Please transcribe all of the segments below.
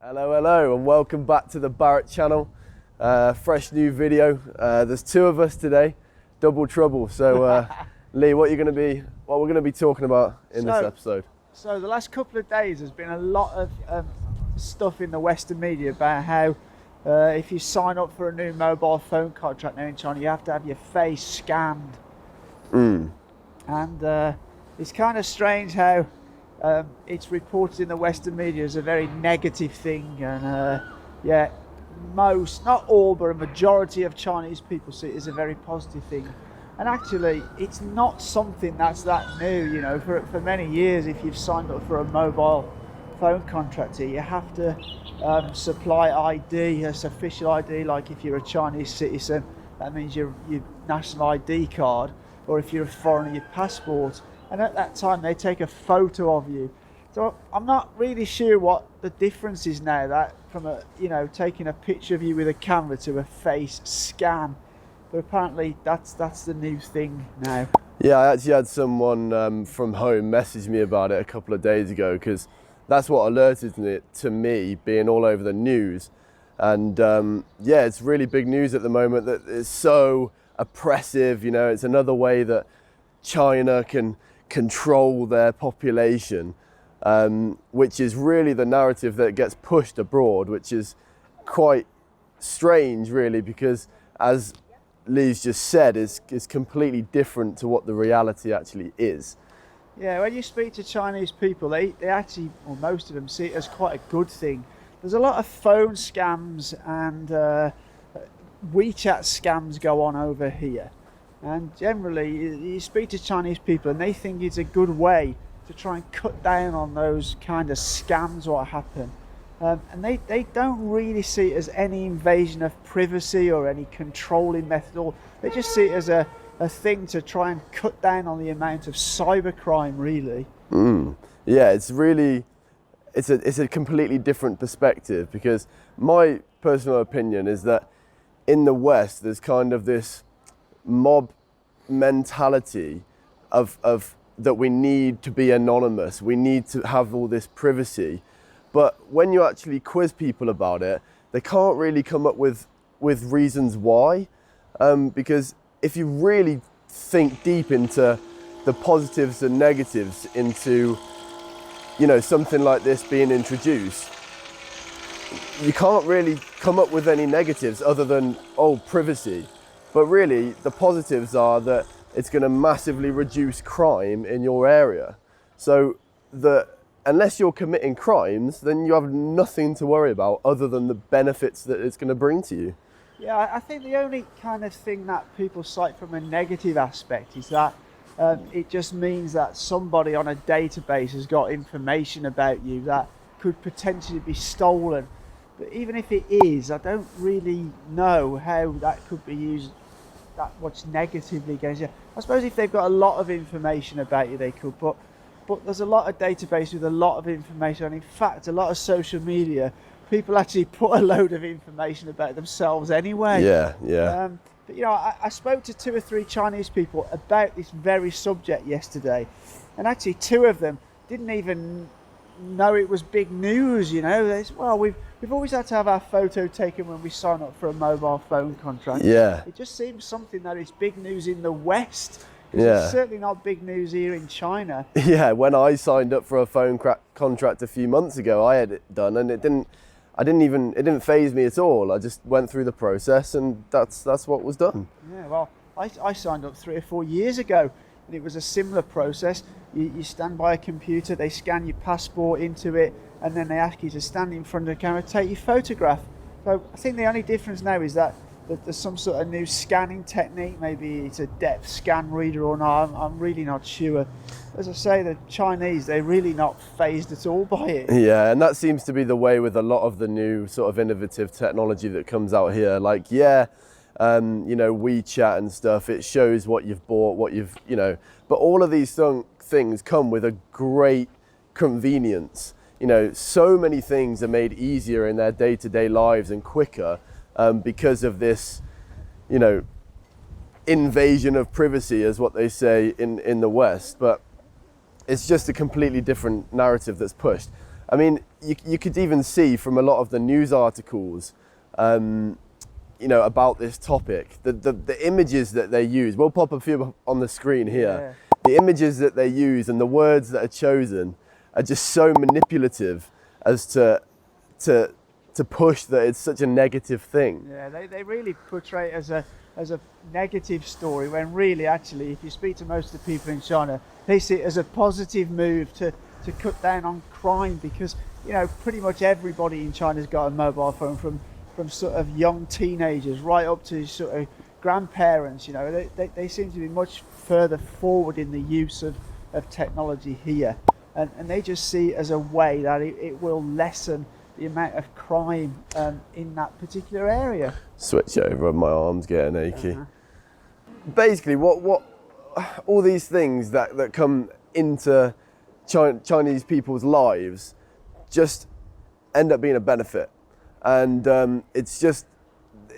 Hello, and welcome back to the Barrett channel. Fresh new video. There's two of us today, double trouble. So, Lee, what we're going to be talking about in this episode? So the last couple of days, there's been a lot of stuff in the Western media about how if you sign up for a new mobile phone contract now in China, you have to have your face scanned. And it's kind of strange how it's reported in the Western media as a very negative thing, and not all, but a majority of Chinese people see it as a very positive thing. And actually, it's not something that's that new. You know, for many years, if you've signed up for a mobile phone contract here, you have to supply ID, as official ID. Like if you're a Chinese citizen, that means your national ID card, or if you're a foreigner, your passport. And at that time, they take a photo of you. So I'm not really sure what the difference is now, that from taking a picture of you with a camera to a face scan. But apparently that's the new thing now. Yeah, I actually had someone from home message me about it a couple of days ago, because that's what alerted it to me, being all over the news. And it's really big news at the moment that it's so oppressive. You know, it's another way that China can control their population, which is really the narrative that gets pushed abroad, which is quite strange, really, because as Lee's just said, is completely different to what the reality actually is. Yeah, when you speak to Chinese people, they actually, or most of them, see it as quite a good thing. There's a lot of phone scams and WeChat scams go on over here. And generally, you speak to Chinese people and they think it's a good way to try and cut down on those kind of scams what happen. And they don't really see it as any invasion of privacy or any controlling method. Or they just see it as a thing to try and cut down on the amount of cybercrime, really. Yeah, it's a completely different perspective, because my personal opinion is that in the West, there's kind of this mob mentality of that we need to be anonymous, we need to have all this privacy. But when you actually quiz people about it, they can't really come up with reasons why, because if you really think deep into the positives and negatives into, something like this being introduced, you can't really come up with any negatives other than, privacy. But really, the positives are that it's going to massively reduce crime in your area. So unless you're committing crimes, then you have nothing to worry about other than the benefits that it's going to bring to you. Yeah, I think the only kind of thing that people cite from a negative aspect is that it just means that somebody on a database has got information about you that could potentially be stolen. But even if it is, I don't really know how that could be used that much negatively against you. I suppose if they've got a lot of information about you, they could, but there's a lot of database with a lot of information, and in fact, a lot of social media, people actually put a load of information about themselves anyway. Yeah. But I spoke to 2 or 3 Chinese people about this very subject yesterday, and actually 2 of them didn't even know it was big news. They said, well, we've always had to have our photo taken when we sign up for a mobile phone contract. Yeah. It just seems something that is big news in the West. Yeah. It's certainly not big news here in China. Yeah, when I signed up for a phone contract a few months ago, I had it done, and it didn't faze me at all. I just went through the process, and that's what was done. Yeah, well, I signed up 3 or 4 years ago, and it was a similar process. You stand by a computer, they scan your passport into it, and then they ask you to stand in front of the camera, take your photograph. So I think the only difference now is that there's some sort of new scanning technique. Maybe it's a depth scan reader or not. I'm really not sure. As I say, the Chinese, they're really not fazed at all by it. Yeah, and that seems to be the way with a lot of the new sort of innovative technology that comes out here. Like, WeChat and stuff, it shows what you've bought, but all of these things come with a great convenience. So many things are made easier in their day-to-day lives and quicker because of this, invasion of privacy, is what they say in the West. But it's just a completely different narrative that's pushed. I mean, you could even see from a lot of the news articles, you know, about this topic, the images that they use. We'll pop a few on the screen here. Yeah. The images that they use and the words that are chosen are just so manipulative as to push that it's such a negative thing. Yeah, they really portray it as a negative story, when really, actually, if you speak to most of the people in China, they see it as a positive move to cut down on crime, because, you know, pretty much everybody in China's got a mobile phone, from sort of young teenagers right up to sort of grandparents. You know, they seem to be much further forward in the use of technology here, and they just see it as a way that it will lessen the amount of crime in that particular area. Switch over, my arm's getting achy. Basically, what all these things that come into Chinese people's lives just end up being a benefit. And it's just,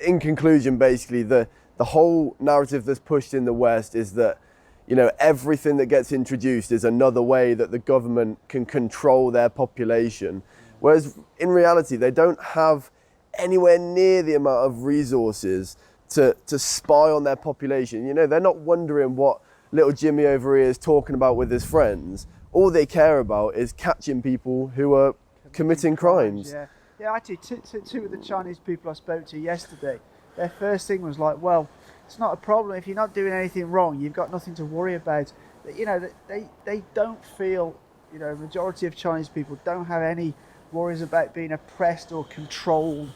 in conclusion, basically, the whole narrative that's pushed in the West is that, you know, everything that gets introduced is another way that the government can control their population. Whereas in reality, they don't have anywhere near the amount of resources to spy on their population. You know, they're not wondering what little Jimmy over here is talking about with his friends. All they care about is catching people who are committing crimes. Yeah, actually, two of the Chinese people I spoke to yesterday, their first thing was like, well, it's not a problem if you're not doing anything wrong, you've got nothing to worry about. You know, they don't feel, you know, majority of Chinese people don't have any worries about being oppressed or controlled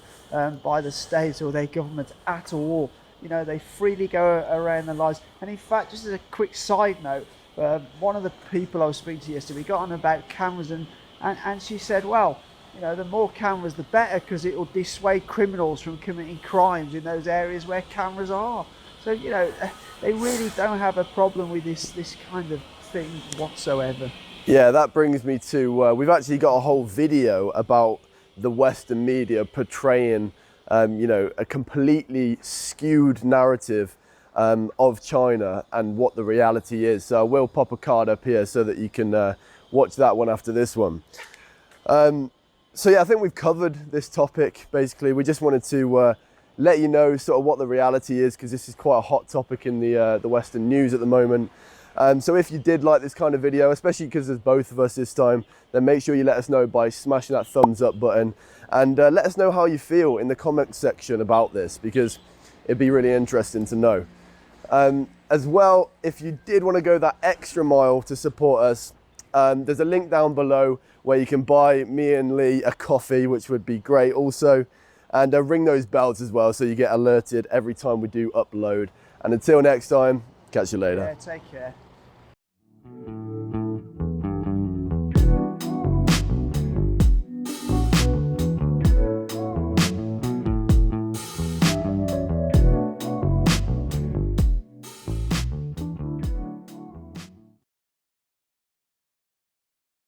by the state or their government at all. You know, they freely go around their lives. And in fact, just as a quick side note, one of the people I was speaking to yesterday, we got on about cameras, and she said, well, you know, the more cameras the better, because it will dissuade criminals from committing crimes in those areas where cameras are. So, you know, they really don't have a problem with this kind of thing whatsoever. Yeah, that brings me to, we've actually got a whole video about the Western media portraying, you know, a completely skewed narrative of China and what the reality is. So I will pop a card up here so that you can watch that one after this one. So yeah, I think we've covered this topic. Basically, we just wanted to let you know sort of what the reality is, because this is quite a hot topic in the Western news at the moment. So if you did like this kind of video, especially because there's both of us this time, then make sure you let us know by smashing that thumbs up button, and let us know how you feel in the comments section about this, because it'd be really interesting to know. As well, if you did want to go that extra mile to support us, there's a link down below where you can buy me and Lee a coffee, which would be great also, and ring those bells as well so you get alerted every time we do upload. And until next time, catch you later. Yeah, take care.